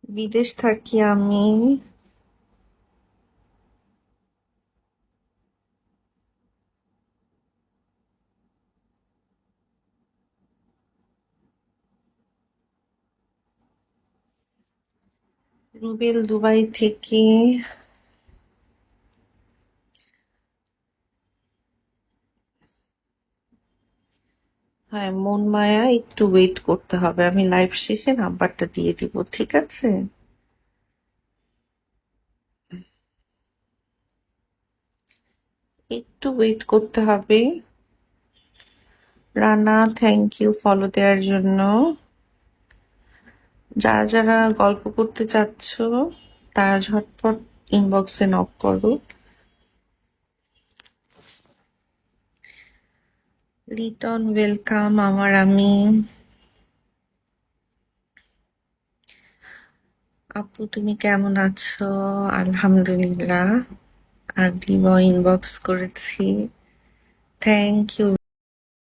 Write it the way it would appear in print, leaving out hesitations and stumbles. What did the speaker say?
বিদেশ থাকি আমি। রুবেল দুবাই থেকে। হ্যাঁ, মন মায়া, একটু ওয়েট করতে হবে, আমি লাইভ শেষে নাম্বারটা দিয়ে দিব, ঠিক আছে? একটু ওয়েট করতে হবে। রানা, থ্যাংক ইউ ফলো দেওয়ার জন্য। যারা যারা গল্প করতে চাচ্ছ তারা ঝটপট ইনবক্সে নক করো। লিটন ওয়েলকাম আমার আমি। আপু তুমি কেমন আছো? আলহামদুলিল্লাহ। আগলি ইনবক্স করেছি। Thank you.